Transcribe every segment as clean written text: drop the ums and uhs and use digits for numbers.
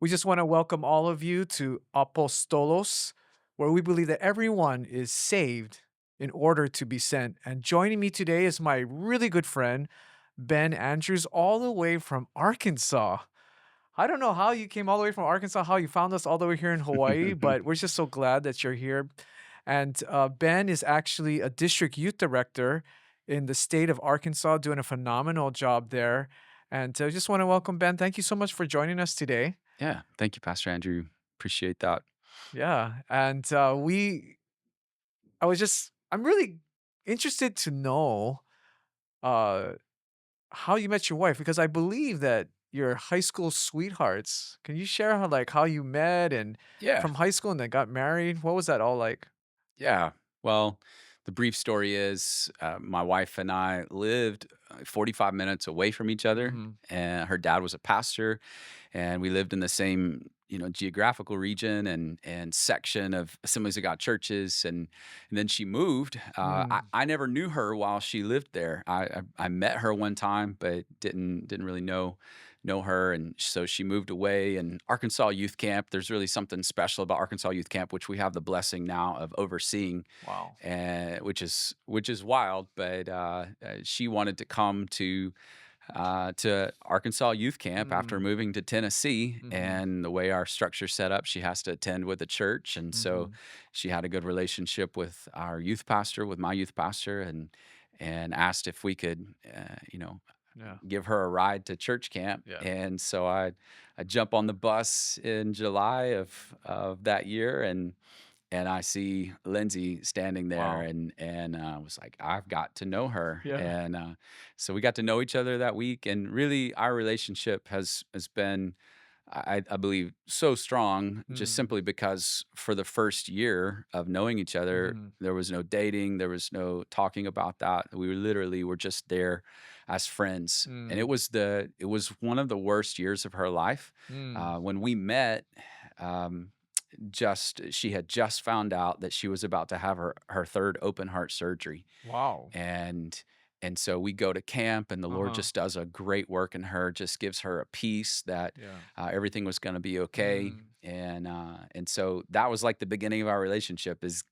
We just want to welcome all of you to Apostolos, where we believe that everyone is saved in order to be sent. And joining me today is my really good friend, Ben Andrews, all the way from Arkansas. I don't know how you came all the way from Arkansas, how you found us all the way here in Hawaii, but we're just so glad that you're here. And Ben is actually a district youth director in the state of Arkansas, doing a phenomenal job there. And I just want to welcome Ben. Thank you so much for joining us today. Yeah, thank you, Pastor Andrew. Appreciate that. Yeah, and I'm really interested to know uh how you met your wife because I believe that you're high school sweethearts. Can you share how you met and Yeah, from high school and then got married? What was that all like? yeah. Well, the brief story is my wife and I lived 45 minutes away from each other, Mhm. and her dad was a pastor, and we lived in the same geographical region and section of Assemblies of God churches, and then she moved. Mm. I never knew her while she lived there. I met her one time, but didn't really know her, and so she moved away. And Arkansas Youth Camp, there's really something special about Arkansas Youth Camp, which we have the blessing now of overseeing, Wow. which is wild. But she wanted to come to Arkansas Youth Camp after Mm. moving to Tennessee. Mhm. And the way our structure's set up, she has to attend with the church. And so Mhm. she had a good relationship with our youth pastor, with my youth pastor, and asked if we could, Yeah. give her a ride to church camp. Yeah. And so I jump on the bus in July of that year, and I see Lindsay standing there, Wow. and was like, I've got to know her. Yeah. And so we got to know each other that week, and really our relationship has been, I believe, so strong, just Mm. simply because for the first year of knowing each other, Mhm. there was no dating, there was no talking about that. We were just there as friends, and Mm. it was one of the worst years of her life. Mm. When we met. Um, just She had just found out that she was about to have her third open heart surgery, Wow. and so we go to camp, and the Lord Uh-huh. just does a great work in her, just gives her a peace that Yeah. everything was going to be okay. Mm. And so that was like the beginning of our relationship. Is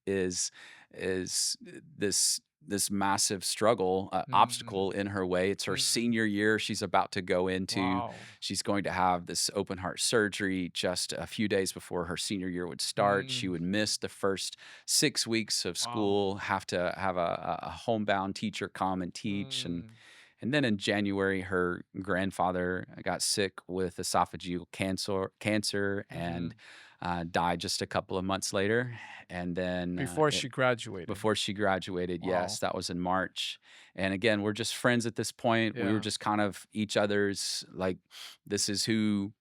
this massive struggle, Mm. obstacle in her way. It's her Mm. senior year. She's about to go into. Wow. She's going to have this open heart surgery just a few days before her senior year would start. She Mm. would miss the first 6 weeks of Wow. school, have to have a homebound teacher come and teach. and Mm. and then in January, her grandfather got sick with esophageal cancer, and Mhm. died just a couple of months later. And then Before she graduated. before she graduated, yes, Wow. that was in March. And again, we're just friends at this point. We were Yeah. just kind of each other's, like, this is who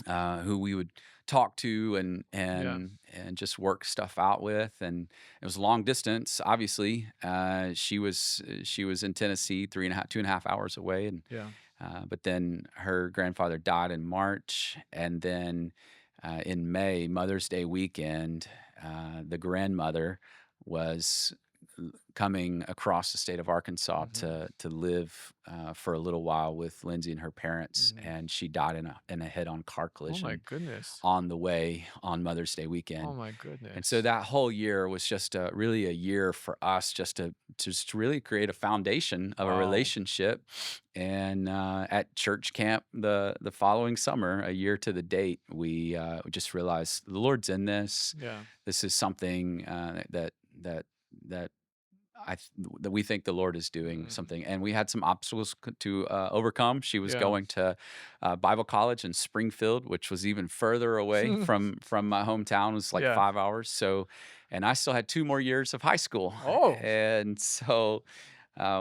we would talk to Yeah. and just work stuff out with. And it was long distance, obviously. She was in Tennessee, 2.5 hours away. And Yeah. but then her grandfather died in March, and then in May, Mother's Day weekend, the grandmother was coming across the state of Arkansas Mhm. to live for a little while with Lindsay and her parents, Mhm. and she died in a head-on car Oh my collision goodness. on the way on Mother's Day Oh weekend. my And so goodness. that whole year was just really a year for us, just to really create a foundation of a Wow. relationship. And at church camp the following summer, a year to the date, we just realized the Lord's in this. Yeah. This is something that that we think the Lord is doing Mhm. something. And we had some obstacles to overcome. She was Yeah. going to Bible college in Springfield, which was even further away from my hometown. It was like Yeah. 5 hours. So, and I still had 2 more years of high school, Oh. and so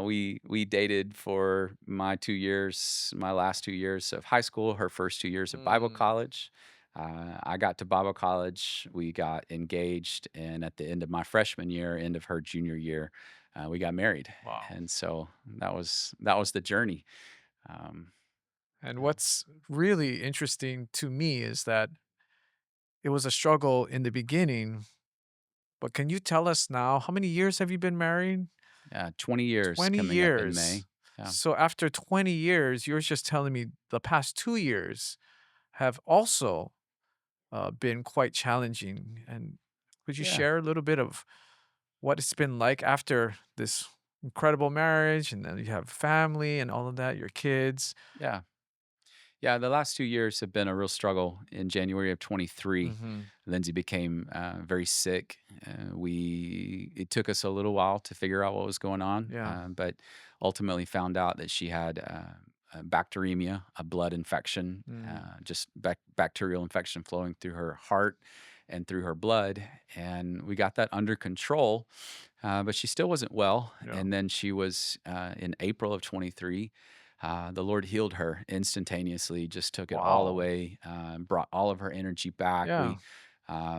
we dated for my last 2 years of high school, her first 2 years of Bible Mm. college. I got to Bible college. We got engaged, and at the end of my freshman year, end of her junior year, we got married. Wow. And so that was the journey. Um, And yeah. what's really interesting to me is that it was a struggle in the beginning, but can you tell us now how many years have you been married? Yeah, 20 years 20 coming up in years. May. Yeah. So after 20 years, you're just telling me the past 2 years have also been quite challenging. And could you Yeah, share a little bit of what it's been like after this incredible marriage, and then you have family and all of that, your kids? yeah. Yeah, the last 2 years have been a real struggle. In January of 23, Mhm. Lindsay became, very sick. It took us a little while to figure out what was going on, Yeah. but ultimately found out that she had, bacteremia, a blood infection, Mm. just bacterial infection flowing through her heart and through her blood, and we got that under control, but she still wasn't well, Yeah. and then she was, in April of 23, the Lord healed her instantaneously, just took it all Wow. away, brought all of her energy back. Yeah.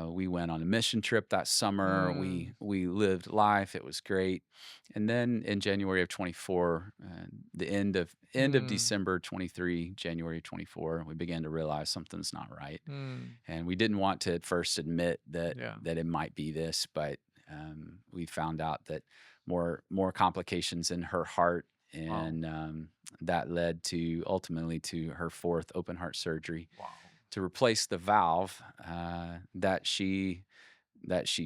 We went on a mission trip that summer. We Mm. we lived life. It was great. And then in January of 24, the end of Mm. December 23, January 24, we began to realize something's not right. Mm. And we didn't want to at first admit that Yeah. it might be this, but we found out that more complications in her heart, Wow. and that led to ultimately to her fourth open heart surgery Wow. to replace the valve that she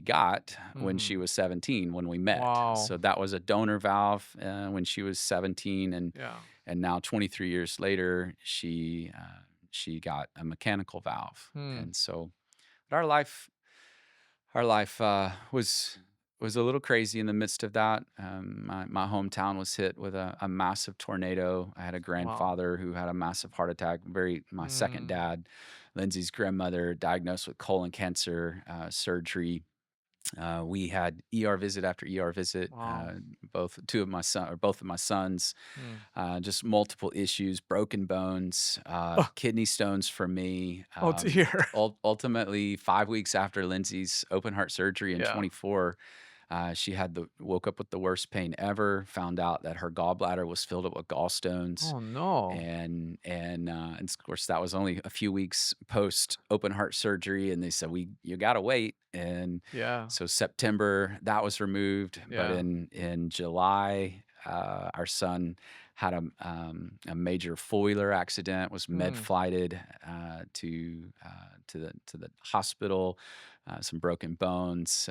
got when she Mhm. was 17 when we met. Wow. So that was a donor valve when she was 17, Yeah. and now 23 years later she got a mechanical valve, Hmm. and so but our life was a little crazy in the midst of that. My hometown was hit with a massive tornado. I had a Wow. grandfather who had a massive heart attack. My second Mm. dad, Lindsay's grandmother, diagnosed with colon cancer surgery. We had ER visit after ER visit. Wow. Both of my sons, Mm. just multiple issues, broken bones, Oh, kidney stones for me. oh dear. Ultimately, 5 weeks after Lindsay's open heart surgery in Yeah. 24, she woke up with the worst pain ever. Found out that her gallbladder was filled up with gallstones, Oh no. and of course that was only a few weeks post open heart surgery, and they said you got to wait, and Yeah. so September that was removed, but Yeah. in July our son had a major four-wheeler accident, was med Mm. flighted to the hospital, some broken bones,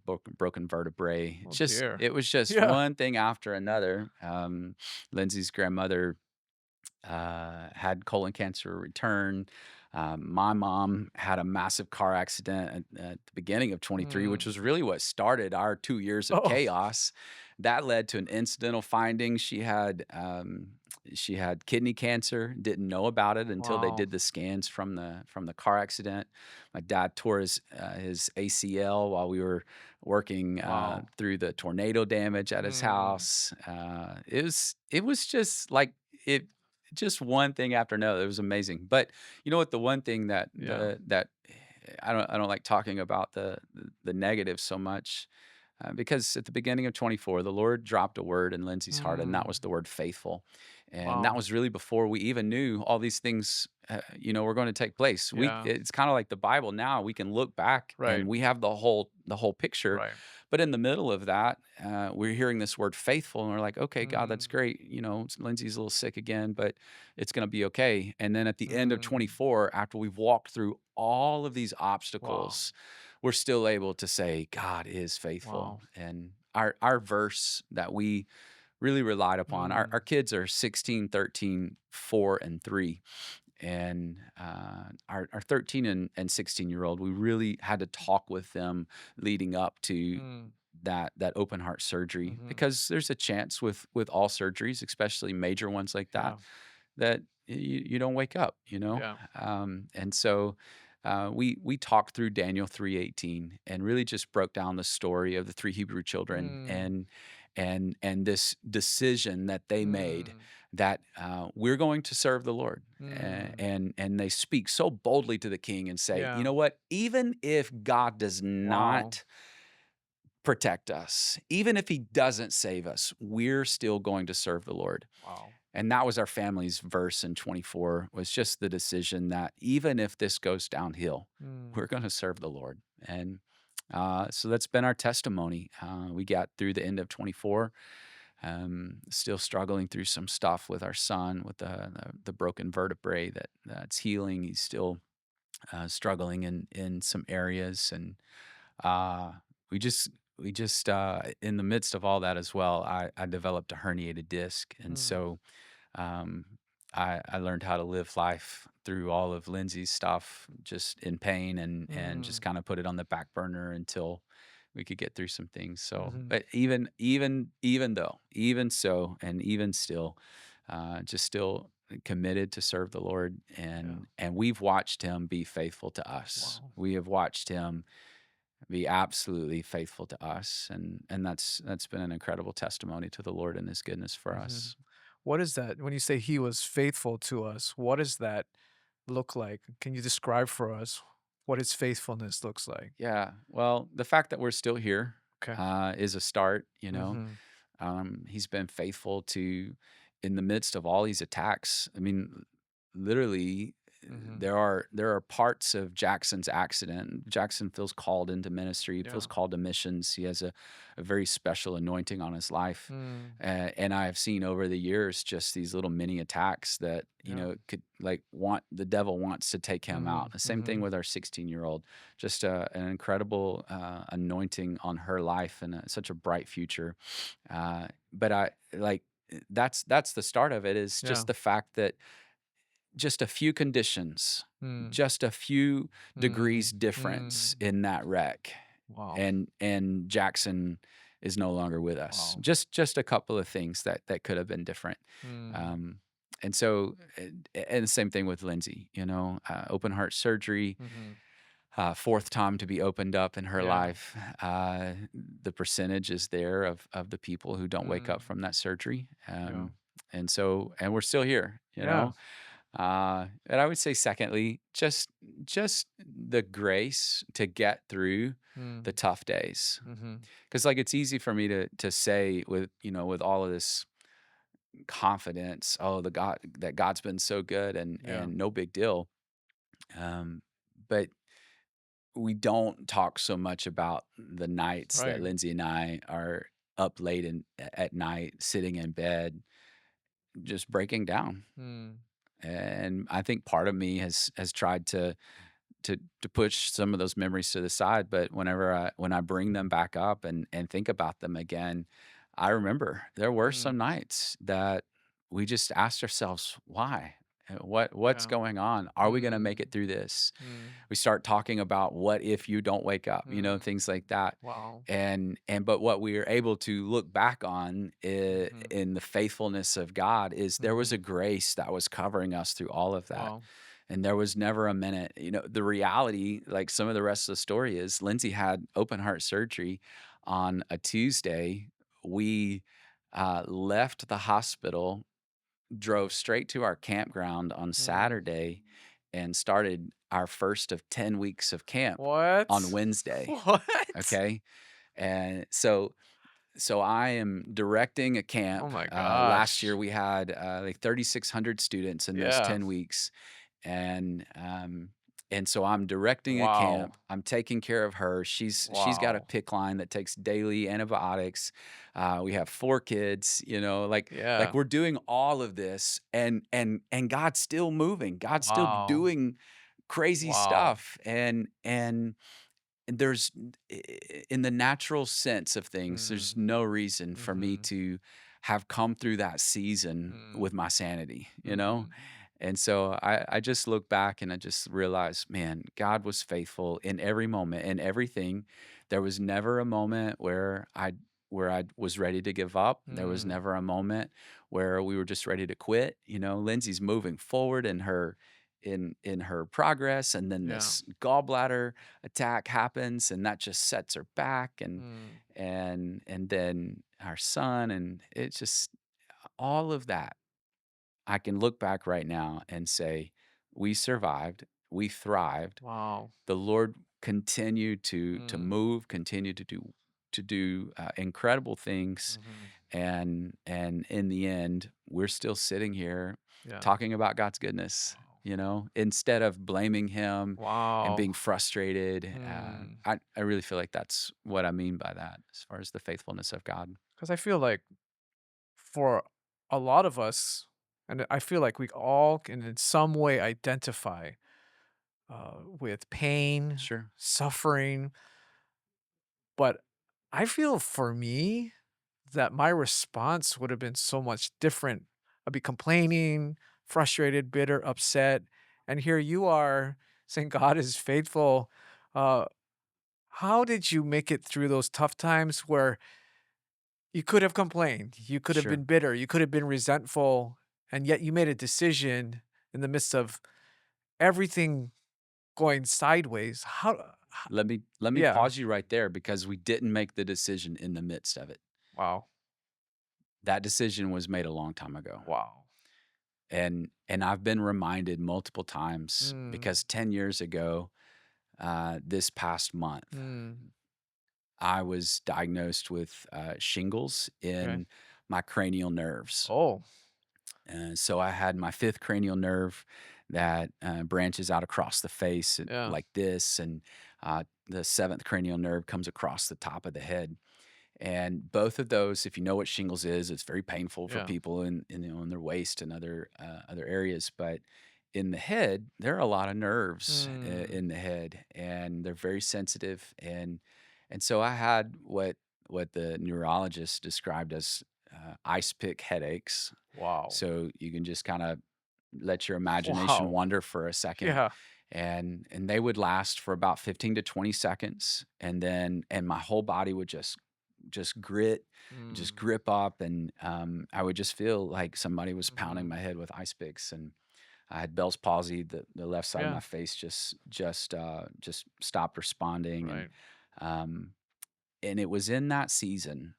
broken vertebrae. Oh dear. It was just Yeah. one thing after another. Lindsay's grandmother had colon cancer return. My mom had a massive car accident at the beginning of 23, which Mm. was really what started our 2 years of Oh. chaos. That led to an incidental finding. She had kidney cancer. Didn't know about it until they Wow. did the scans from the car accident. My dad tore his ACL while we were working Wow. through the tornado damage at his Mm. house. It was just like it just one thing after another. It was amazing. But you know what? The one thing Yeah. that I don't like talking about the negative so much, because at the beginning of 24, the Lord dropped a word in Lindsay's heart, and that was Mm. the word faithful. And that Wow. was really before we even knew all these things, were going to take place. Yeah. It's kind of like the Bible now. We can look back and Right. we have the whole picture. Right. But in the middle of that, we're hearing this word faithful, and we're like, okay, God, that's Mm. great. Lindsay's a little sick again, but it's going to be okay. And then at the end of Mm. 24, after we've walked through all of these Wow. obstacles, we're still able to say God is faithful. Wow. And our verse that we really relied upon, our Mm. kids are 16, 13, 4, and 3. And our 13 and 16-year-old, we really had to talk with them leading up to Mm. that open heart surgery, Mhm. because there's a chance with all surgeries, especially major ones like that, Yeah. that you don't wake up, Yeah. and so we talked through Daniel 3:18 and really just broke down the story of the three Hebrew children, Mm. and this decision that they made, Mm. that we're going to serve the Lord. Mm. And they speak so boldly to the king and say, you Yeah. know what, even if God does Wow. not protect us, even if he doesn't save us, we're still going to serve the Lord. Wow. And that was our family's verse in 24, was just the decision that even if this goes downhill, Mm. we're going to serve the Lord. And so that's been our testimony. We got through the end of 24, still struggling through some stuff with our son, with the broken vertebrae that's healing. He's still struggling in some areas, and uh, we just in the midst of all that as well, I developed a herniated disc, and Mm, so um, I learned how to live life through all of Lindsay's stuff, just in pain, and just mm, kind of put it on the back burner until we could get through some things. So, mhm. but even though, even so, and even still, just still committed to serve the Lord, Yeah. and we've watched Him be faithful to us. Wow. We have watched Him be absolutely faithful to us, and that's been an incredible testimony to the Lord and His goodness for Mhm. us. What is that? When you say he was faithful to us, what does that look like? Can you describe for us what his faithfulness looks like? Yeah, well, the fact that we're still here Okay. is a start. Mhm. He's been faithful to, in the midst of all these attacks. I mean, literally, Mhm. there are parts of Jackson's accident. Jackson feels called into ministry. He feels Yeah. called to missions. He has a very special anointing on his life. Mm. And I have seen over the years just these little mini attacks that Yeah. could, like, want the devil wants to take him out. Mhm. The same thing Mhm. with our 16-year-old. Just an incredible anointing on her life, and such a bright future. But I like that's the start of it, is Yeah. just the fact that just a few conditions, Mm. just a few Mm. degrees difference Mm. in that wreck, Wow. and Jackson is no longer with us. Wow. Just a couple of things that could have been different. Mm. Um, and so, and the same thing with Lindsay. Open heart surgery, Mhm. fourth time to be opened up in her Yeah. life. The percentage is there of the people who don't wake up Mm. from that surgery. Yeah. And we're still here. Yeah. And I would say, secondly, just the grace to get through the Mm. tough days. Mhm. Because, like, it's easy for me to say, with with all of this confidence, oh, God's been so good, and Yeah. no big deal. But we don't talk so much about the nights that Right. Lindsay and I are up late at night, sitting in bed, just breaking down. Mm. And I think part of me has tried to push some of those memories to the side, but when I bring them back up and think about them again, I remember there were Mm. some nights that we just asked ourselves, why? What's Yeah. going on? Are we going to make Mm. it through this? Mm. We start talking about, what if you don't wake up, Mm. things like that. Wow. But what we are able to look back on, Mhm. in the faithfulness of God, is there was Mhm. a grace that was covering us through all of that. Wow. And there was never a minute, the reality, like some of the rest of the story, is Lindsay had open heart surgery on a Tuesday. We left the hospital, drove straight to our campground on Mm. Saturday, and started our first of 10 weeks of camp on What? Wednesday. What? Okay. And so I am directing a Oh camp. my Last year gosh. we had like 3,600 students in those Yeah. 10 weeks, and so I'm directing a Wow. camp. I'm taking care of her. She's got a Wow. PIC line that takes daily antibiotics. We have 4 kids. Like Yeah. we're doing all of this, and God's still moving. God's still Wow. doing crazy Wow. stuff, and there's in the natural sense of things, there's Mm. no reason for me Mhm. to have come through that season Mm. with my sanity, Mhm. And so I just look back and I just realize, man, God was faithful in every moment, in everything. There was never a moment where I was ready to give up. There was Mm. never a moment where we were just ready to quit. Lindsay's moving forward in her progress, and then Yeah. this gallbladder attack happens, and that just sets her back, Mm. and then our son, and it's just all of that. I can look back right now and say, we survived, we thrived. Wow. The Lord continued to Mm. move, continued to do incredible things, Mhm. and in the end, we're still sitting here Yeah. talking about God's goodness. Wow. Instead of blaming Him and Wow. being frustrated. Mm. I really feel like that's what I mean by that, as far as the faithfulness of God. 'Cause I feel like for a lot of us, and I feel like we all can in some way identify with pain, Sure. suffering. But I feel for me that my response would have been so much different. I'd be complaining, frustrated, bitter, upset. And here you are saying God is faithful. Uh, how did you make it through those tough times where you could have complained, you could have been Sure. bitter, you could have been resentful, and yet you made a decision in the midst of everything going sideways? Let me Yeah. pause you right there because we didn't make the decision in the midst of it. Wow. That decision was made a long time ago. Wow. And I've been reminded multiple times Mm, because 10 years ago, this past month, mm, I was diagnosed with shingles okay. in my cranial nerves. Oh, And so I had my fifth cranial nerve that branches out across the face yeah, like this, and the seventh cranial nerve comes across the top of the head. And both of those, if you know what shingles is, it's very painful for yeah. people in their waist and other areas. But in the head, there are a lot of nerves Mm, in the head, and they're very sensitive. And so I had what the neurologist described as ice pick headaches. wow. So you can just kind of let your imagination Wow. wander for a second. Yeah. And they would last for about 15 to 20 seconds, and my whole body would just grit, just Mm, grip up, and I would just feel like somebody was pounding mhm. my head with ice picks. And I had Bell's palsy. The left side of Yeah, my face just stopped responding, right. um, and it was in that season.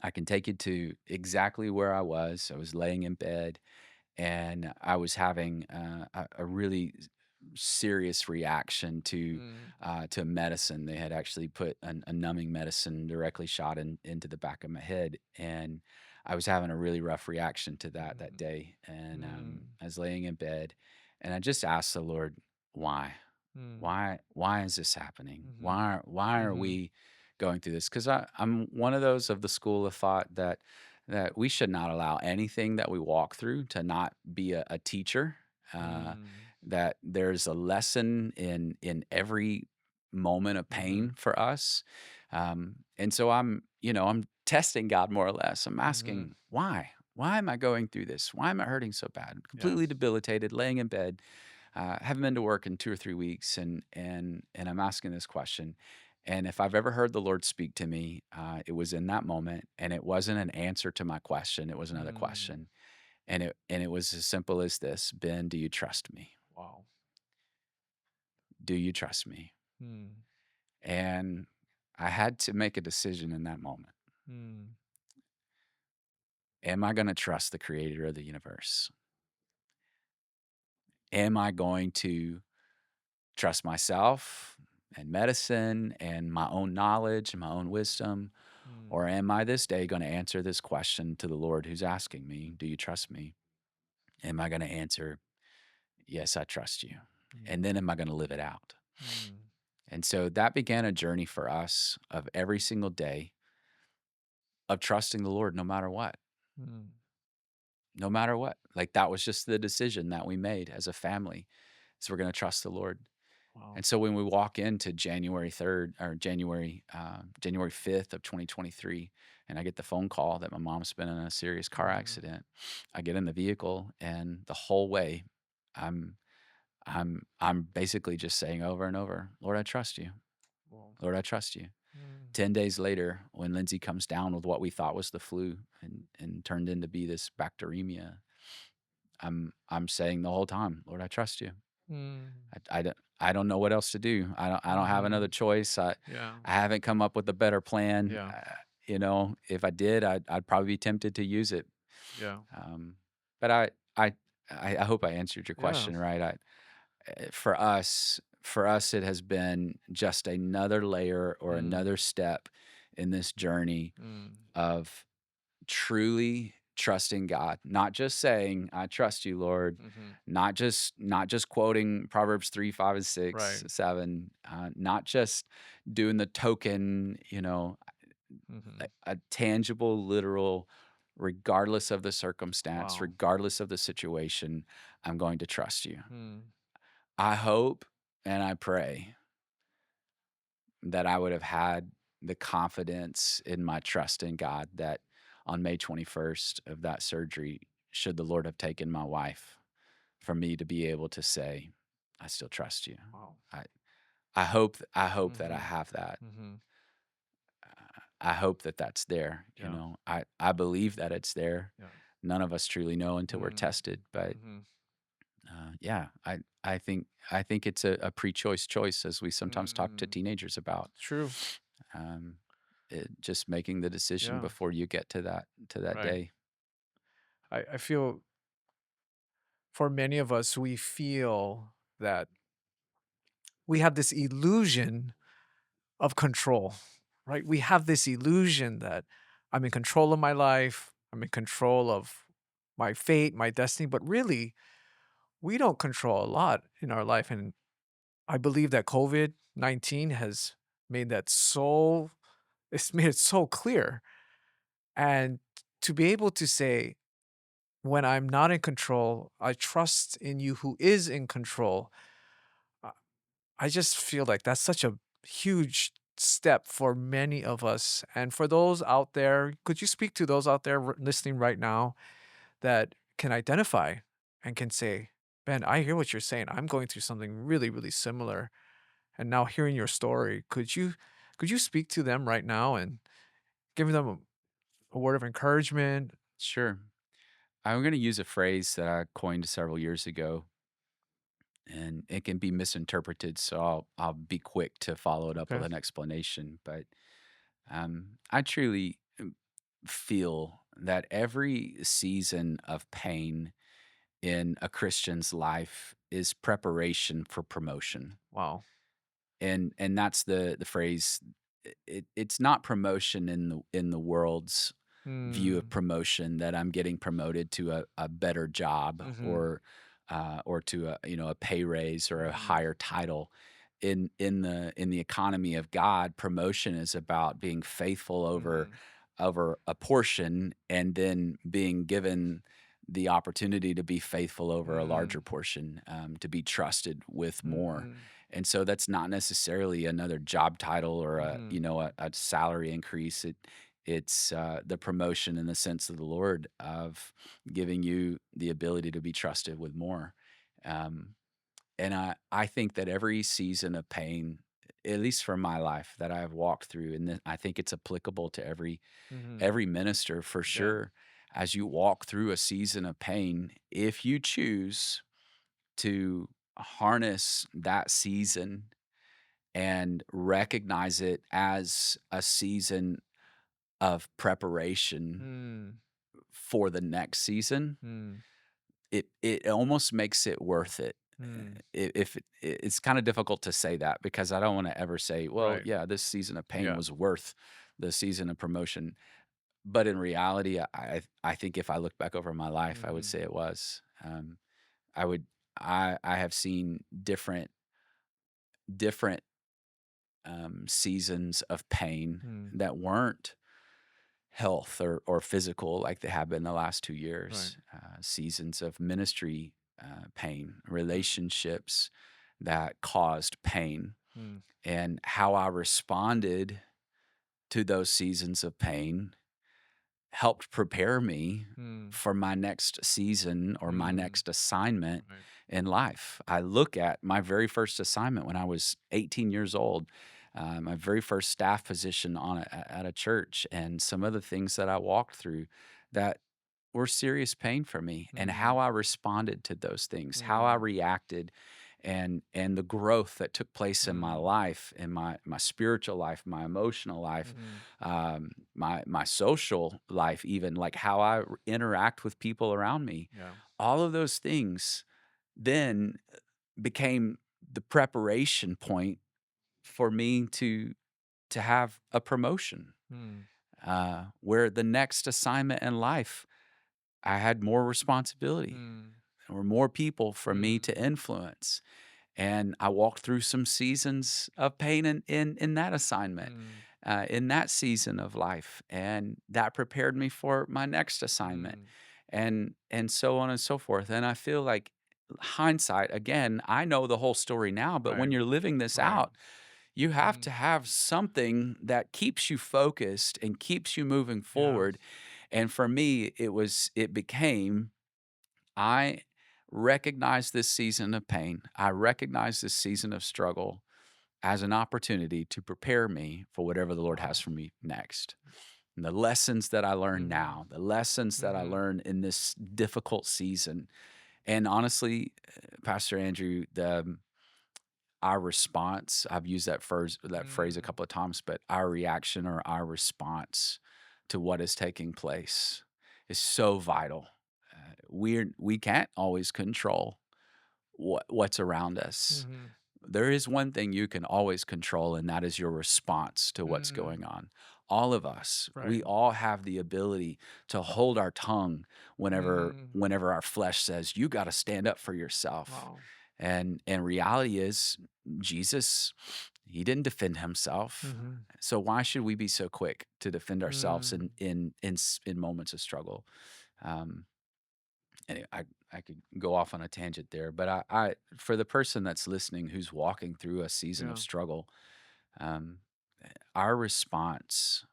I can take you to exactly where I was. I was laying in bed, and I was having a really serious reaction Mm, to medicine. They had actually put a numbing medicine directly shot into the back of my head, and I was having a really rough reaction to that mhm, day. And mm, I was laying in bed, and I just asked the Lord, "Why? mm, Why is this happening? mhm, Why are mhm. we going through this?" Because I'm one of those of the school of thought that we should not allow anything that we walk through to not be a teacher. Uh, Mm, that there's a lesson in every moment of pain mhm, for us. And so I'm testing God more or less. I'm mhm. asking why. Why am I going through this? Why am I hurting so bad? Completely Yes. debilitated, laying in bed. Haven't been to work in 2 or 3 weeks, and I'm asking this question. And if I've ever heard the Lord speak to me, it was in that moment, and it wasn't an answer to my question. It was another Mm, question, and it was as simple as this: Ben, do you trust me? wow. Do you trust me? Mm, And I had to make a decision in that moment. mm, Am I going to trust the Creator of the universe? Am I going to trust myself and medicine and my own knowledge and my own wisdom? mm, Or am I this day going to answer this question to the Lord who's asking me, do you trust me? Am I going to answer, yes, I trust you? And mm, then am I going to live it out? mm, And so that began a journey for us of every single day of trusting the Lord no matter what, mm. no matter what. Like that was just the decision that we made as a family. So we're going to trust the Lord. Wow. And so when we walk into January 3rd or January 5th of 2023, and I get the phone call that my mom's been in a serious car Mhm. accident, I get in the vehicle, and the whole way I'm I'm basically just saying over and over, Lord, I trust you. Wow. Lord, I trust you. Mm, 10 days later, when Lindsay comes down with what we thought was the flu and turned into be this bacteremia, I'm saying the whole time, Lord, I trust you. mm, I don't know what else to do. I don't have another mhm. choice. Yeah, I haven't come up with a better plan. yeah, If I did, I'd probably be tempted to use it. yeah, Um, but I hope I answered your yeah. question right. For us, it has been just another layer or Mm, another step in this journey mm, of truly trusting God, not just saying, "I trust you, Lord," mhm. not just quoting Proverbs 3, 5, and 6, Right. 7, not just doing the token, Mhm. a tangible, literal, regardless of the circumstance, Wow. regardless of the situation, I'm going to trust you. Mm, I hope. and I pray that I would have had the confidence in my trust in God that on May 21st of that surgery, should the Lord have taken my wife, for me to be able to say, "I still trust you." Wow. I I hope that I Mhm. have that. Mhm. I hope that that's there, you Yeah. know? I believe that it's there. Yeah. None of us truly know until we're Mm. tested, but, Mhm. yeah, I think it's a pre-choice choice as we sometimes talk to Mm. teenagers about. True. Um, just making the decision Yeah. before you get to that Right. day. I feel for many of us, we feel that we have this illusion of control, right? We have this illusion that I'm in control of my life, I'm in control of my fate, my destiny, but really, we don't control a lot in our life. And I believe that COVID-19 has made that so, it's made it so clear. And to be able to say, when I'm not in control, I trust in you who is in control. uh, I just feel like that's such a huge step for many of us. And for those out there, could you speak to those out there listening right now that can identify and can say, Ben, I hear what you're saying. I'm going through something really, really similar. And now hearing your story, could you speak to them right now and give them a word of encouragement? Sure. I'm gonna use a phrase that I coined several years ago, and it can be misinterpreted, so I'll be quick to follow it up with Okay. an explanation, but, I truly, feel that every season of pain in a Christian's life is preparation for promotion. Wow. And that's the phrase. It's not promotion in the world's view of Hmm. promotion, that I'm getting promoted to a better job, Mhm. or to a, a pay raise or a Mhm. higher title. In the economy of God, promotion is about being faithful Mhm. over a portion, and then being given the opportunity to be faithful over a larger Mm. portion, to be trusted with more. Mm. And so that's not necessarily another job title or Mhm. a salary increase. It's the promotion in the sense of the Lord of giving you the ability to be trusted with more. Um, and I think that every season of pain, at least for my life that I've walked through, and I think it's applicable to Mhm. every minister for Yeah. sure. As you walk through a season of pain, if you choose to harness that season and recognize it as a season of preparation Mm. for the next season, Mm. it almost makes it worth it. Mm. If it's kind of difficult to say that, because I don't want to ever say, well, Right. yeah, this season of pain Yeah. was worth the season of promotion. But in reality, I think if I look back over my life, I would Mhm. say it was. I would I have seen different seasons of pain Mm. that weren't health or physical like they have been the last 2 Right. years. Seasons of ministry pain, Mm. relationships that caused pain, Mm. and how I responded to those seasons of pain helped prepare me Mm. for my next season or my Mm. next assignment Right. in life. I look at my very first assignment when I was 18 years old, my very first staff position at a church, and some of the things that I walked through that were serious pain for me, and how Mm. I responded to those things, how I Mm. reacted, and the growth that took place in my Mm. life, in my spiritual life, my emotional life, Mhm. my social life, even like how I interact with people around me. Yeah. All of those things then became the preparation point for me to have a promotion, Mm. where the next assignment in life I had more responsibility. Mm. There were more people for me Mm. to influence. And I walked through some seasons of pain in that assignment, Mm. in that season of life, and that prepared me for my next assignment, Mm. and so on and so forth. And I feel like hindsight, again, I know the whole story now, but Right. when you're living this Right. out, you have Mm. to have something that keeps you focused and keeps you moving Yeah. forward. And for me, it became, I recognize this season of pain. I recognize this season of struggle as an opportunity to prepare me for whatever the Lord has Wow. for me next. And the lessons that I learn Mhm. now, the lessons that I Mhm. learn in this difficult season. And honestly, Pastor Andrew, our response, I've used that phrase a Mm. couple of times, but our reaction or our response to what is taking place is so vital. We can't always control what's around us. Mhm. There is one thing you can always control, and that is your response to what's Mm. going on. All of us, Right. we all have the ability to hold our tongue whenever Mm. whenever our flesh says, "You got to stand up for yourself." Wow. And reality is, Jesus, he didn't defend himself. Mhm. So why should we be so quick to defend ourselves Mm. in moments of struggle? Um, Anyway, I could go off on a tangent there, but I for the person that's listening who's walking through a season of Yeah. struggle, um, our response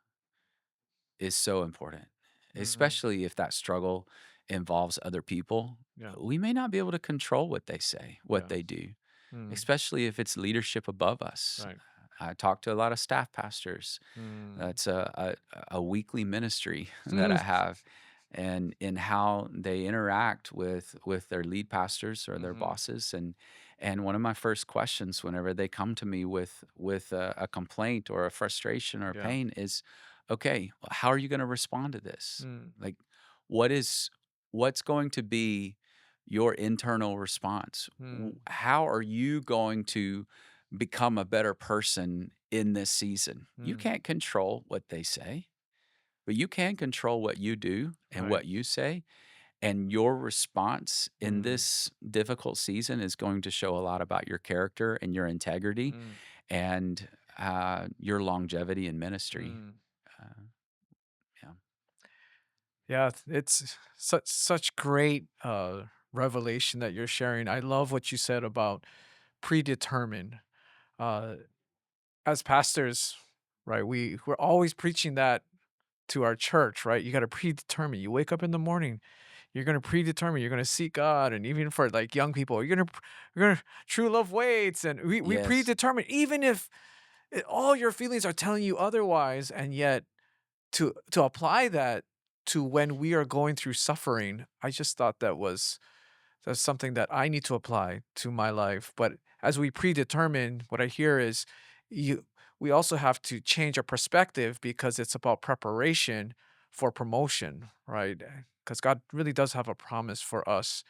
is so important, Mhm. especially if that struggle involves other people. Yeah. We may not be able to control what they say, what Yeah. they do, Mm. especially if it's leadership above us. Right. I talk to a lot of staff pastors. Mm. That's a weekly ministry that Mm. I have, and in how they interact with their lead pastors or their Mhm. bosses. And one of my first questions whenever they come to me with a complaint or a frustration or a Yeah. pain is, okay, how are you going to respond to this? Mm. Like, what is what's going to be your internal response? Mm. How are you going to become a better person in this season? You Mm. can't control what they say, but you can control what you do and Right. what you say. And your response in Mm. this difficult season is going to show a lot about your character and your integrity Mm. and your longevity in ministry. Mm. Uh, yeah, Yeah, it's such great revelation that you're sharing. I love what you said about predetermined. Uh as pastors, right? We're always preaching that to our church, right? You got to predetermine. You wake up in the morning, you're going to predetermine, you're going to seek God, and even for like young people, you're going to true love waits, and we yes, predetermine even if all your feelings are telling you otherwise, and yet to apply that to when we are going through suffering, I just thought that's something that I need to apply to my life. But as we predetermine, what I hear is you we also have to change our perspective because it's about preparation for promotion, right? Because God really does have a promise for us.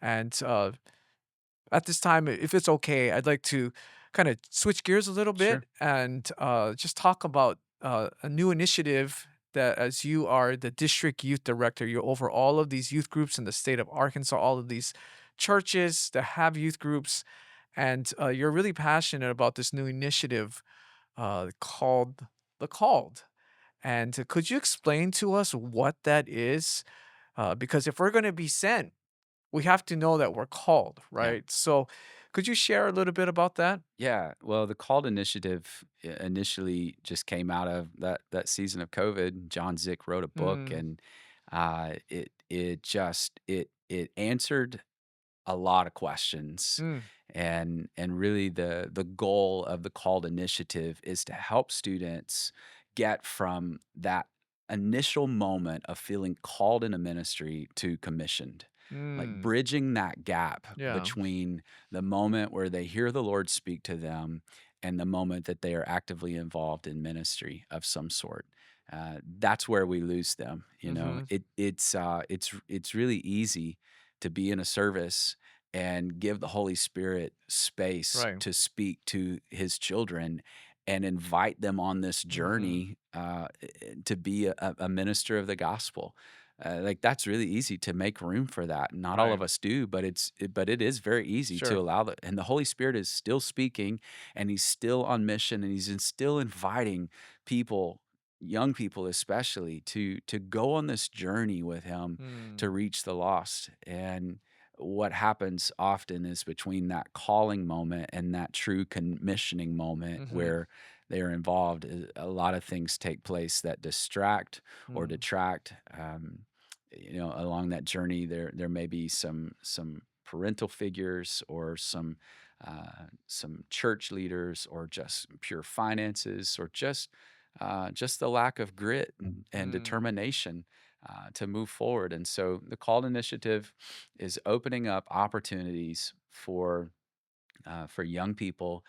And at this time, if it's okay, I'd like to kind of switch gears a little bit sure. and just talk about a new initiative that, as you are the district youth director, you're over all of these youth groups in the state of Arkansas, all of these churches that have youth groups, and you're really passionate about this new initiative called The Called. And could you explain to us what that is? Because if we're going to be sent, we have to know that we're called, Yeah. right? So, could you share a little bit about that? Yeah, well, the CALLED initiative initially just came out of that season of COVID. John Zick wrote a book, Mm, and it answered a lot of questions, mm, and really the goal of the called initiative is to help students get from that initial moment of feeling called in a ministry to commissioned, like mm, bridging that gap yeah, between the moment where they hear the Lord speak to them and the moment that they are actively involved in ministry of some sort. That's where we lose them. mhm, It's really easy to be in a service and give the Holy Spirit space right, to speak to his children and invite them on this mhm, journey to be a minister of the gospel. Like that's really easy to make room for that. Not all right, of us do, but but it is very easy to sure, allow that. And the Holy Spirit is still speaking, and He's still on mission, and still inviting people, young people especially, to go on this journey with Him mm, to reach the lost. And what happens often is between that calling moment and that true commissioning moment Mhm. where they are involved, a lot of things take place that distract or Mm. detract. Along that journey, there may be some parental figures or some church leaders or just pure finances or just the lack of grit and Mm. determination to move forward. And so the Called Initiative is opening up opportunities for young people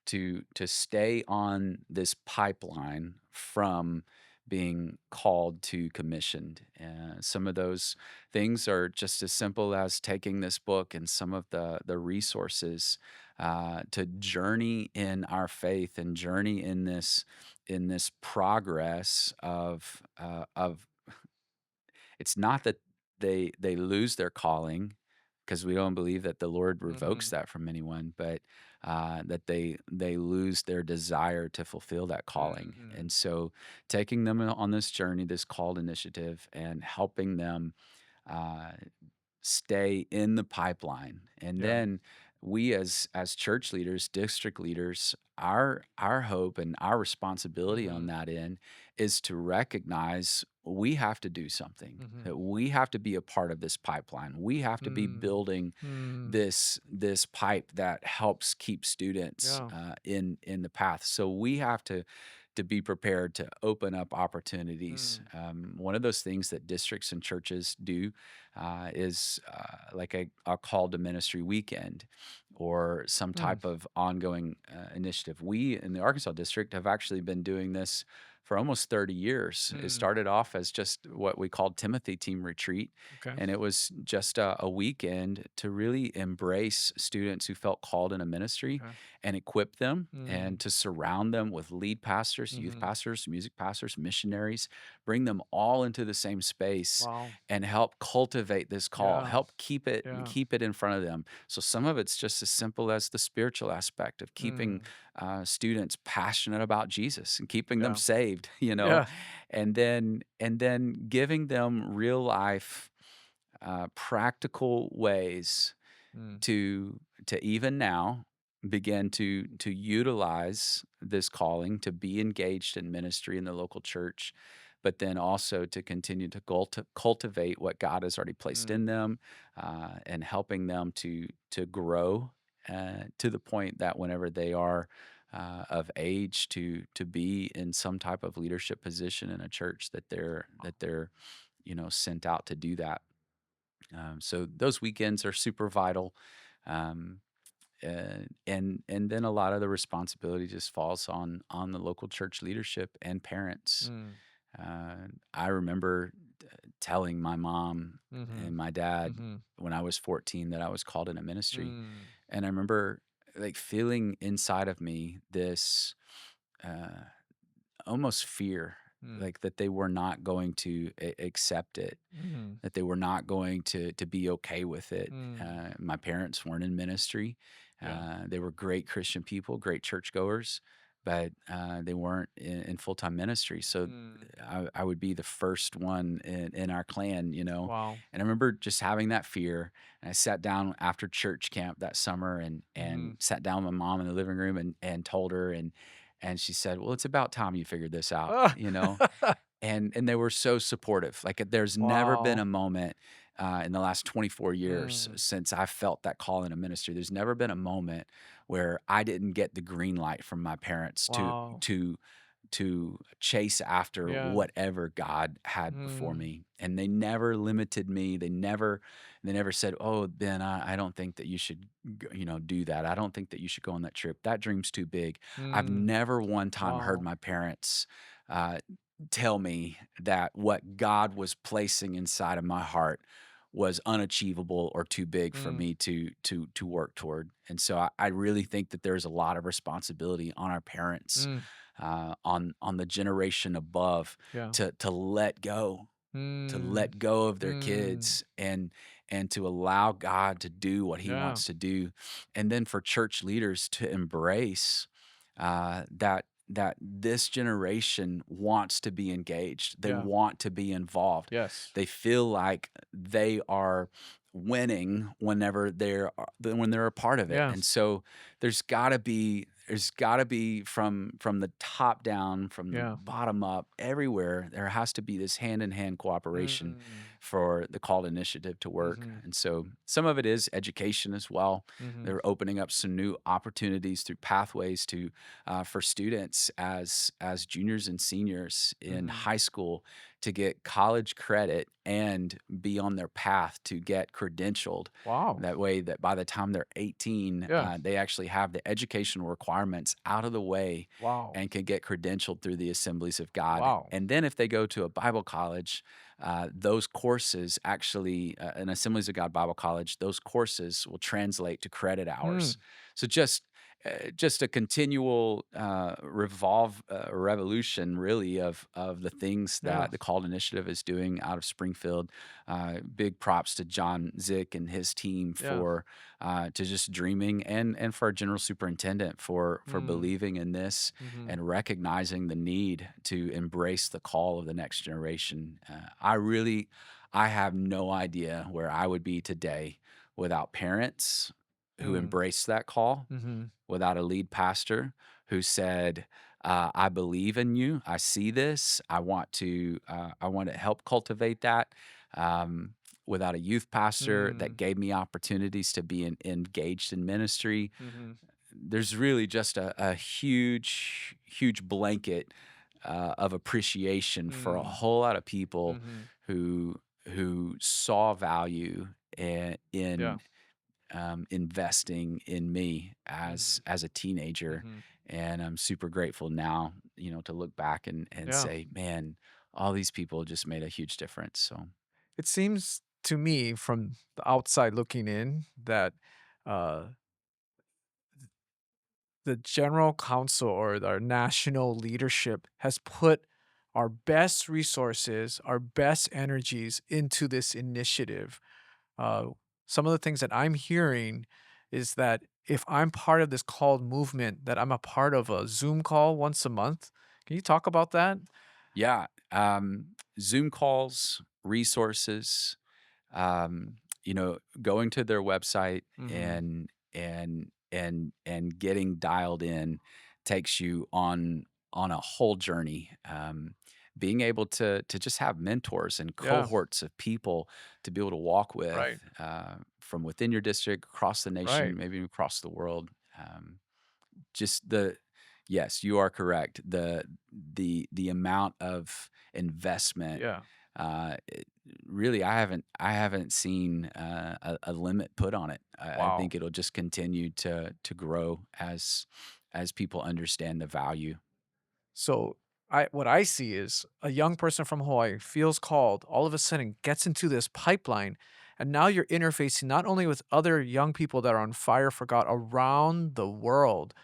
to stay on this pipeline from being called to commissioned. Some of those things are just as simple as taking this book and some of the resources to journey in our faith and journey in this progress of it's not that they lose their calling, because we don't believe that the Lord revokes Mhm. that from anyone, but that they lose their desire to fulfill that calling. Mhm. And so, taking them on this journey, this called initiative, and helping them uh, stay in the pipeline. And Yeah. then we as church leaders, district leaders, our hope and our responsibility on Mhm. that end is to recognize we have to do something. Mhm. That we have to be a part of this pipeline. We have to be Mm. building Mm. this pipe that helps keep students Yeah. in the path. So we have to be prepared to open up opportunities. Mm. One of those things that districts and churches do is like a call to ministry weekend or some Mm. type of ongoing initiative. We in the Arkansas district have actually been doing this for almost 30 years. It Mm. started off as just what we called Timothy Team Retreat, Okay. and it was just a weekend to really embrace students who felt called in a ministry Okay. and equip them and Mm. to surround them with lead pastors, youth Mhm. pastors, music pastors, missionaries, bring them all into the same space Wow. and help cultivate this call, Yeah. help Yeah. keep it in front of them. So some of it's just as simple as the spiritual aspect of keeping Mm. students passionate about Jesus and keeping them Yeah. saved, Yeah. and then giving them real life practical ways Mm. to even now begin to utilize this calling to be engaged in ministry in the local church, but then also to continue to cultivate what God has already placed in Mm. them, and helping them to grow to the point that whenever they are of age to be in some type of leadership position in a church, that they're sent out to do that. So those weekends are super vital. Um, and then a lot of the responsibility just falls on the local church leadership and parents. Mm. I remember telling my mom and Mhm. my dad Mhm. when I was 14 that I was called in a ministry, Mm. and I remember like feeling inside of me this uh, almost fear, Mm. like that they were not going to accept it, Mhm. that they were not going to be okay with it. Mm. My parents weren't in ministry. Yeah. They were great Christian people, great churchgoers, but they weren't in full time ministry. So Mm. I would be the first one in our clan, you know. Wow. And I remember just having that fear. And I sat down after church camp that summer and Mhm. sat down with my mom in the living room and told her, and she said, "Well, it's about time you figured this out," Ah! you know. And they were so supportive. Like, there's never been a Wow. moment, in the last 24 years Mm. since I felt that call in a ministry, there's never been a moment where I didn't get the green light from my parents Wow. to chase after Yeah. whatever God had before Mm. me. And they never limited me. They never said, "Oh, Ben, I don't think that you should do that. I don't think that you should go on that trip. That dream's too big." I've Mm. never one time heard Wow. my parents uh, tell me that what God was placing inside of my heart was unachievable or too big for Mm. me to work toward. And so I really think that there's a lot of responsibility on our parents, Mm. on the generation above, Yeah. to let go, Mm. of their Mm. kids and to allow God to do what he Yeah. wants to do. And then for church leaders to embrace that this generation wants to be engaged. They Yeah. want to be involved. Yes. They feel like they are winning whenever when they're a part of it. Yeah. And so there's got to be from the top down, from the Yeah. bottom up, everywhere there has to be this hand in hand cooperation Mm. for the called initiative to work. Mhm. And so some of it is education as well. Mhm. They're opening up some new opportunities through pathways to for students as juniors and seniors in Mhm. high school to get college credit and be on their path to get credentialed. Wow. That way, that by the time they're 18, Yeah. they actually have the educational requirements out of the way Wow. and can get credentialed through the Assemblies of God. Wow. And then if they go to a Bible college, those courses actually, an Assemblies of God Bible college, those courses will translate to credit Mm. hours. So just a continual revolution, really, of the things Yeah. that the Called Initiative is doing out of Springfield. Big props to John Zick and his team Yeah. for to just dreaming, and for our general superintendent for Mm. believing in this Mhm. and recognizing the need to embrace the call of the next generation. I have no idea where I would be today without parents who Mm. embraced that call, Mhm. without a lead pastor who said, "I believe in you. I see this. I want to help cultivate that." Um, Without a youth pastor that Mm. gave me opportunities to be engaged in ministry, Mhm. there's really just a huge blanket of appreciation for a Mm. whole lot of people Mhm. who saw value Yeah. in investing in me Mhm. as a teenager. Mhm. And I'm super grateful now, to look back and Yeah. say, man, all these people just made a huge difference. So It seems to me from the outside looking in that uh, the general council or our national leadership has put our best resources, our best energies into this initiative. Uh, some of the things that I'm hearing is that if I'm part of this called movement, that I'm a part of a Zoom call once a month. Can you talk about that? yeah, Zoom calls, resources, going to their website Mhm. and getting dialed in takes you on a whole journey. Being able to just have mentors and Yeah. cohorts of people to be able to walk Right. with from within your district, across the nation, Right. maybe even across the world. Just the Yes, you are correct. The amount of investment, Yeah. it really, I haven't seen, a limit put on it. I Wow. think it'll just continue to grow as people understand the value. So I what I see is a young person from Hawaii feels called, all of a sudden gets into this pipeline, and now you're interfacing not only with other young people that are on fire for God around the world,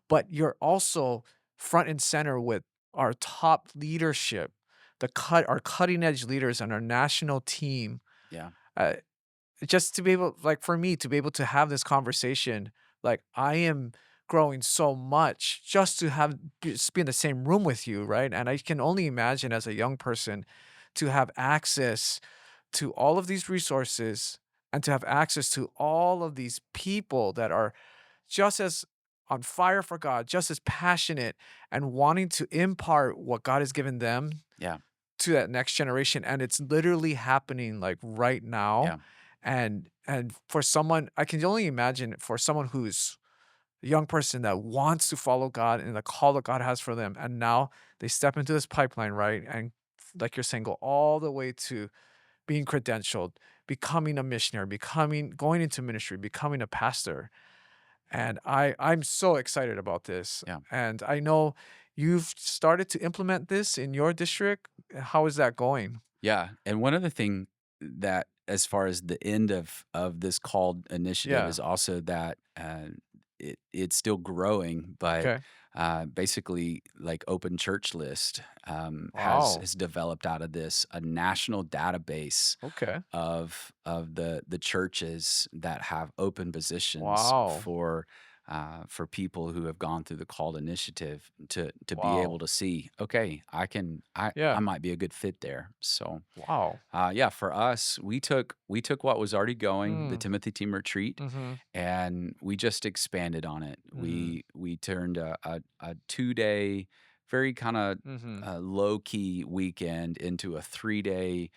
but you're also front and center with our top leadership, our cutting edge leaders and our national team. Yeah, Uh, just to be able like, for me to be able to have this conversation, like, I am growing so much just to just be in the same room with you, right? And I can only imagine as a young person to have access to all of these resources and to have access to all of these people that are just as on fire for God, just as passionate and wanting to impart what God has given them yeah, to that next generation, and it's literally happening, like, right now, yeah, and for someone I can only imagine for someone who's a young person that wants to follow God and the call that God has for them, and now they step into this pipeline, right, and like you're saying, go all the way to being credentialed, becoming a missionary, becoming going into ministry, becoming a pastor, and I'm so excited about this, yeah. and I know you've started to implement this in your district. How is that going? Yeah, and one other thing that, as far as the end of this called initiative, Yeah. is also that, it's still growing, but, Okay. basically, like, Open Church List, Wow. has developed out of this a national database Okay. of the churches that have open positions Wow. for, for people who have gone through the called initiative to be able Wow. to see, okay, I Yeah. might be a good fit there. So Wow. yeah, for us, we took what was already going, the Mm. Timothy Team Retreat, Mhm. and we just expanded on it. Mhm. We turned a 2 day, very kind of Mhm. low key weekend into a 3 day.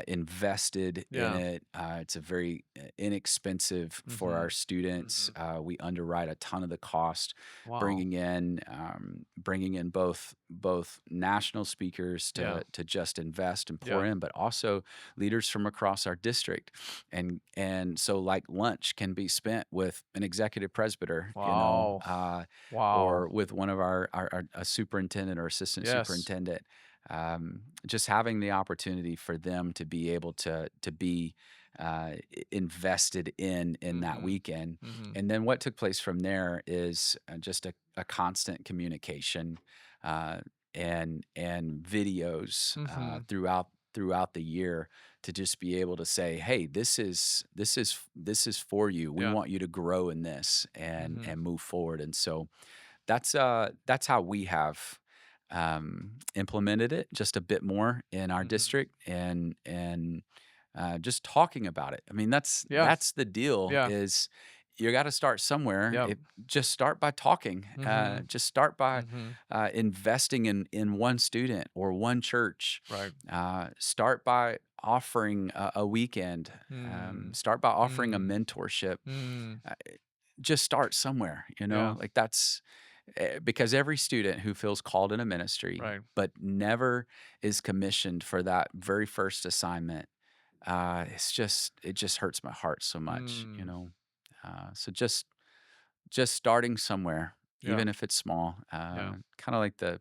Invested in Yeah. it. It's a very inexpensive for our Mhm. students. Mhm. We underwrite a ton of the cost, Wow. bringing in both national speakers Yeah. to just invest and pour Yeah. in, but also leaders from across our district. And so like lunch can be spent with an executive presbyter, Wow. or Wow. with one of our a superintendent or assistant Yes. superintendent. Just having the opportunity for them to be able to be invested in that Mhm. weekend. Mhm. And then what took place from there is just a constant communication, uh, and videos Mhm. throughout the year, to just be able to say, "Hey, this is for you. We Yeah. want you to grow in this Mhm. and move forward." And so that's how we have implemented it just a bit more in our Mhm. district, and just talking about it. I mean, Yeah. that's the deal. Yeah. Is you got to start somewhere. Yeah. Just start by talking. Mhm. Just start by Mhm. investing in one student or one church. Right. Start by offering a weekend. Mm. Start by offering a Mm. mentorship. Mm. Uh, just start somewhere. Yeah. Like that's because every student who feels called in a ministry Right. but never is commissioned for that very first assignment, it just hurts my heart so much, Mm. so just starting somewhere, Yeah. even if it's small, Yeah. kind of like the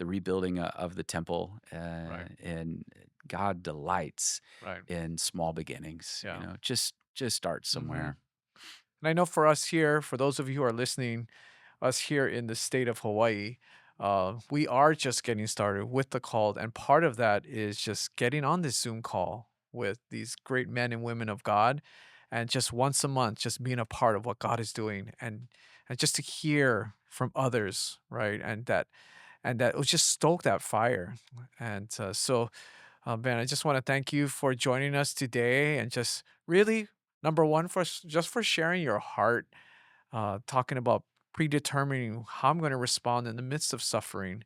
rebuilding of the temple, Right. and God delights Right. in small beginnings. Yeah. Just start Mhm. somewhere. And I know for us here, for those of you who are listening, us here in the state of Hawaii, we are just getting started with the call. And part of that is just getting on this Zoom call with these great men and women of God. And just once a month, just being a part of what God is doing and just to hear from others, right? And that it was just stoke that fire. And Ben, I just want to thank you for joining us today and just really, number one, just for sharing your heart, talking about predetermining how I'm going to respond in the midst of suffering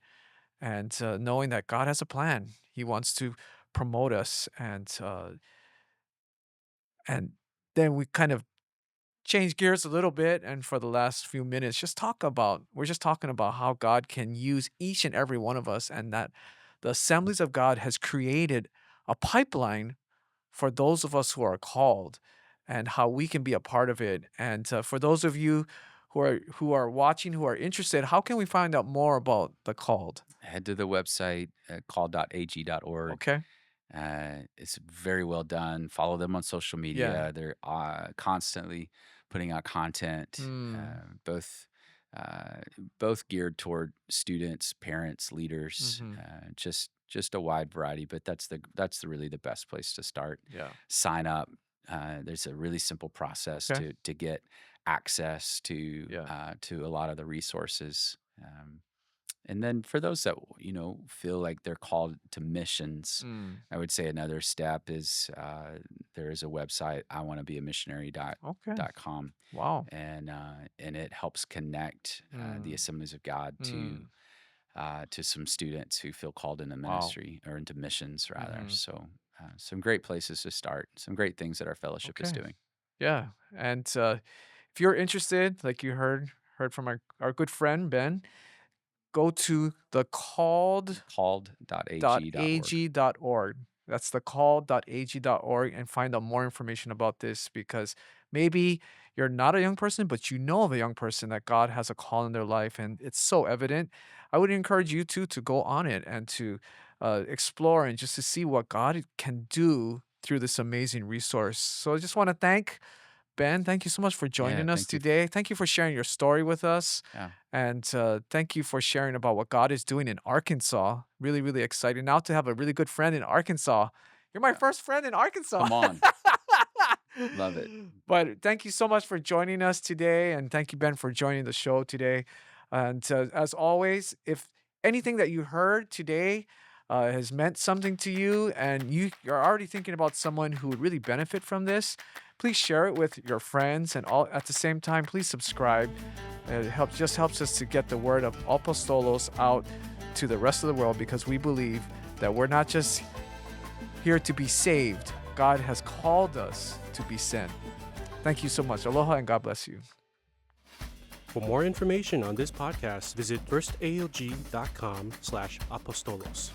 and knowing that God has a plan. He wants to promote us. And then we kind of change gears a little bit. And for the last few minutes, we're just talking about how God can use each and every one of us and that the assemblies of God has created a pipeline for those of us who are called and how we can be a part of it. And for those of you who are watching, who are interested, how can we find out more about the called? Head to the website, call.ag.org. Okay. It's very well done. Follow them on social Yeah. media. They're constantly putting out content, Mm. uh, both geared toward students, parents, leaders, Mm-hmm. just a wide variety. But that's really the best place to start. Yeah. Sign up. There's a really simple process Okay. to get access Yeah. to a lot of the resources. And then for those that, feel like they're called to missions, Mm. I would say another step is, there is a website, I want to be a missionary Okay. dot com, Wow. and it helps connect the Mm. Assemblies of God Mm. to some students who feel called into Wow. ministry, or into missions rather. Mm-hmm. So some great places to start, some great things that our fellowship is Okay. doing. Yeah. And if you're interested, like you heard from our good friend Ben, go to the called Called.ag.org. ag.org. That's the call.ag.org and find out more information about this because maybe you're not a young person, but you know of a young person that God has a call in their life and it's so evident. I would encourage you to go on it and to explore and just to see what God can do through this amazing resource. So I just want to thank Ben. Thank you so much for Yeah, joining us thank you. today. Thank you for sharing your story with us. Yeah, And thank you for sharing about what God is doing in Arkansas. Really, really excited now to have a really good friend in Arkansas. You're my yeah. first friend in Arkansas. Come on. Love it. But thank you so much for joining us today. And thank you, Ben, for joining the show today. And as always, if anything that you heard today has meant something to you and you're already thinking about someone who would really benefit from this, please share it with your friends. And all at the same time, please subscribe. It helps us to get the word of Apostolos out to the rest of the world because we believe that we're not just here to be saved. God has called us to be sent. Thank you so much. Aloha and God bless you. For more information on this podcast, visit firstaog.com/apostolos.